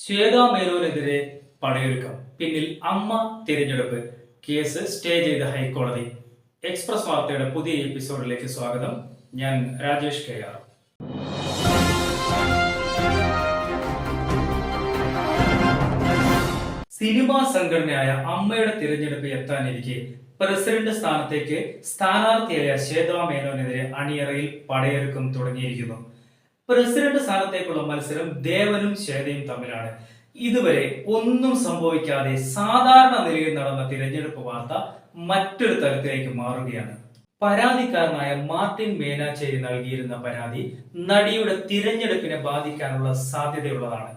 ശ്വേതാ മേനോനെതിരെ പടയൊരുക്കം, പിന്നിൽ അമ്മ തിരഞ്ഞെടുപ്പ്, കേസ് സ്റ്റേ ചെയ്ത ഹൈക്കോടതി. എക്സ്പ്രസ് വാർത്തയുടെ പുതിയ എപ്പിസോഡിലേക്ക് സ്വാഗതം. ഞാൻ രാജേഷ് കെയാർ. സിനിമാ സംഘടനയായ അമ്മയുടെ തിരഞ്ഞെടുപ്പ് എത്താനിരിക്കെ പ്രസിഡന്റ് സ്ഥാനത്തേക്ക് സ്ഥാനാർത്ഥിയായ ശ്വേതാ മേനോനെതിരെ അണിയറയിൽ പടയൊരുക്കം തുടങ്ങിയിരിക്കുന്നു. പ്രസിഡന്റ് സ്ഥാനത്തേക്കുള്ള മത്സരം ദേവനും ശ്വേതയും തമ്മിലാണ്. ഇതുവരെ ഒന്നും സംഭവിക്കാതെ സാധാരണ നിലയിൽ നടന്ന തിരഞ്ഞെടുപ്പ് വാർത്ത മറ്റൊരു തലത്തിലേക്ക് മാറുകയാണ്. പരാതിക്കാരനായ മാർട്ടിൻ മേനാച്ചേരി നൽകിയിരുന്ന പരാതി നടിയുടെ തിരഞ്ഞെടുപ്പിനെ ബാധിക്കാനുള്ള സാധ്യതയുള്ളതാണ്.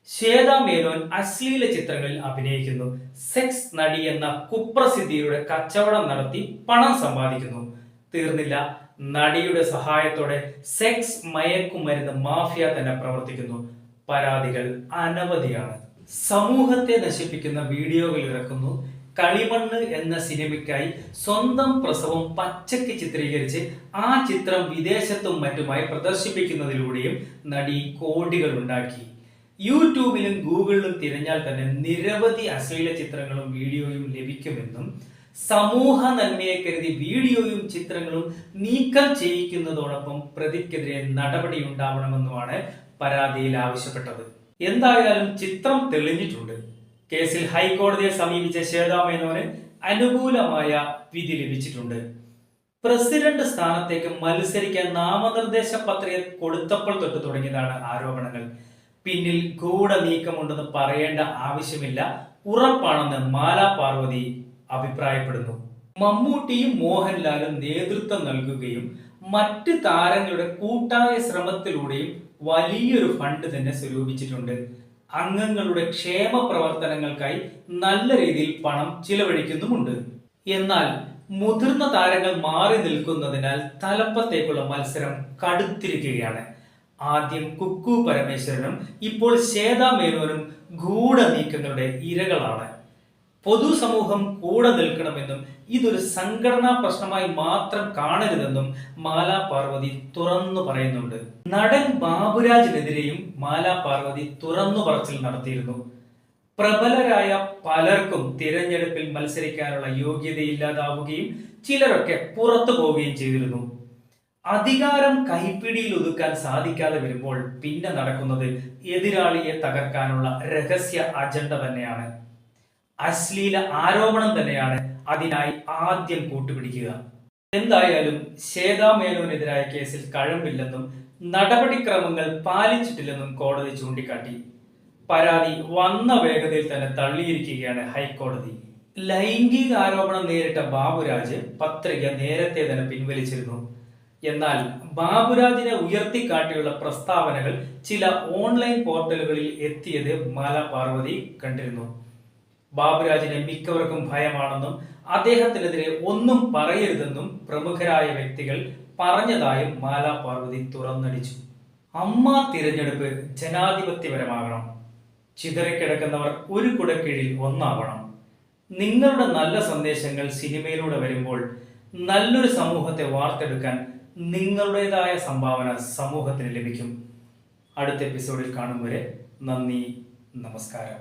ശ്വേതാ മേനോൻ അശ്ലീല ചിത്രങ്ങളിൽ അഭിനയിക്കുന്നു, സെക്സ് നടി എന്ന കുപ്രസിദ്ധിയുടെ കച്ചവടം നടത്തി പണം സമ്പാദിക്കുന്നു. തീർന്നില്ല, നടിയുടെ സഹായത്തോടെ സെക്സ് മയക്കുമരുന്ന് മാഫിയ തന്നെ പ്രവർത്തിക്കുന്നു. പരാതികൾ അനവധിയാണ്. സമൂഹത്തെ നശിപ്പിക്കുന്ന വീഡിയോകൾ ഇറക്കുന്നു. കളിമണ്ണ് എന്ന സിനിമയ്ക്കായി സ്വന്തം പ്രസവം പച്ചയ്ക്ക് ചിത്രീകരിച്ച് ആ ചിത്രം വിദേശത്തും മറ്റുമായി പ്രദർശിപ്പിക്കുന്നതിലൂടെയും നടി കോടികൾ ഉണ്ടാക്കി. യൂട്യൂബിലും ഗൂഗിളിലും തിരഞ്ഞാൽ തന്നെ നിരവധി അശ്ലീല ചിത്രങ്ങളും വീഡിയോയും ലഭിക്കുമെന്നും സമൂഹ നന്മയെ കരുതി വീഡിയോയും ചിത്രങ്ങളും നീക്കം ചെയ്യിക്കുന്നതോടൊപ്പം പ്രതിക്കെതിരെ നടപടി ഉണ്ടാവണമെന്നുമാണ് പരാതിയിൽ ആവശ്യപ്പെട്ടത്. എന്തായാലും ചിത്രം തെളിഞ്ഞിട്ടുണ്ട്. കേസിൽ ഹൈക്കോടതിയെ സമീപിച്ച ശ്വേതാ മേനോന് അനുകൂലമായ വിധി ലഭിച്ചിട്ടുണ്ട്. പ്രസിഡന്റ് സ്ഥാനത്തേക്ക് മത്സരിക്കാൻ നാമനിർദ്ദേശ പത്രിക കൊടുത്തപ്പോൾ തൊട്ട് തുടങ്ങിയതാണ് ആരോപണങ്ങൾ. പിന്നിൽ ഗൂഢ നീക്കമുണ്ടെന്ന് പറയേണ്ട ആവശ്യമില്ല, ഉറപ്പാണെന്ന് മാലാ പാർവതി അഭിപ്രായപ്പെടുന്നു. മമ്മൂട്ടിയും മോഹൻലാലും നേതൃത്വം നൽകുകയും മറ്റ് താരങ്ങളുടെ കൂട്ടായ ശ്രമത്തിലൂടെയും വലിയൊരു ഫണ്ട് തന്നെ സ്വരൂപിച്ചിട്ടുണ്ട്. അംഗങ്ങളുടെ ക്ഷേമ പ്രവർത്തനങ്ങൾക്കായി നല്ല രീതിയിൽ പണം ചിലവഴിക്കുന്നുമുണ്ട്. എന്നാൽ മുതിർന്ന താരങ്ങൾ മാറി നിൽക്കുന്നതിനാൽ തലപ്പത്തേക്കുള്ള മത്സരം കടുത്തിരിക്കുകയാണ്. ആദ്യം കുക്കു പരമേശ്വരനും ഇപ്പോൾ ശ്വേതാ മേനോനും ഗൂഢ നീക്കങ്ങളുടെ ഇരകളാണ്. പൊതുസമൂഹം കൂടെ നിൽക്കണമെന്നും ഇതൊരു സംഘടനാ പ്രശ്നമായി മാത്രം കാണരുതെന്നും മാലാ പാർവതി തുറന്നു പറയുന്നുണ്ട്. നടൻ ബാബുരാജിനെതിരെയും മാലാ പാർവതി തുറന്നു പറച്ചിൽ നടത്തിയിരുന്നു. പ്രബലരായ പലർക്കും തിരഞ്ഞെടുപ്പിൽ മത്സരിക്കാനുള്ള യോഗ്യതയില്ലാതാവുകയും ചിലരൊക്കെ പുറത്തു പോവുകയും ചെയ്തിരുന്നു. അധികാരം കൈപ്പിടിയിൽ ഒതുക്കാൻ സാധിക്കാതെ വരുമ്പോൾ പിന്നെ നടക്കുന്നത് എതിരാളിയെ തകർക്കാനുള്ള രഹസ്യ അജണ്ട തന്നെയാണ്. അശ്ലീല ആരോപണം തന്നെയാണ് അതിനായി ആദ്യം കൂട്ടുപിടിക്കുക. എന്തായാലും ശ്വേതാ മേനോനെതിരായ കേസിൽ കഴമ്പില്ലെന്നും നടപടിക്രമങ്ങൾ പാലിച്ചിട്ടില്ലെന്നും കോടതി ചൂണ്ടിക്കാട്ടി. പരാതി വന്ന വേഗതയിൽ തന്നെ തള്ളിയിരിക്കുകയാണ് ഹൈക്കോടതി. ലൈംഗിക ആരോപണം നേരിട്ട ബാബുരാജ് പത്രിക നേരത്തെ തന്നെ പിൻവലിച്ചിരുന്നു. എന്നാൽ ബാബുരാജിനെ ഉയർത്തിക്കാട്ടിയുള്ള പ്രസ്താവനകൾ ചില ഓൺലൈൻ പോർട്ടലുകളിൽ എത്തിയത് മാലാ പാർവതി കണ്ടിരുന്നു. ബാബുരാജിനെ മിക്കവർക്കും ഭയമാണെന്നും അദ്ദേഹത്തിനെതിരെ ഒന്നും പറയരുതെന്നും പ്രമുഖരായ വ്യക്തികൾ പറഞ്ഞതായും മാലാ പാർവതി തുറന്നടിച്ചു. അമ്മ തിരഞ്ഞെടുപ്പ് ജനാധിപത്യപരമാകണം. ചിതറിക്കിടക്കുന്നവർ ഒരു കുടക്കീഴിൽ ഒന്നാവണം. നിങ്ങളുടെ നല്ല സന്ദേശങ്ങൾ സിനിമയിലൂടെ വരുമ്പോൾ നല്ലൊരു സമൂഹത്തെ വാർത്തെടുക്കാൻ നിങ്ങളുടേതായ സംഭാവന സമൂഹത്തിന് ലഭിക്കും. അടുത്ത എപ്പിസോഡിൽ കാണും വരെ നന്ദി, നമസ്കാരം.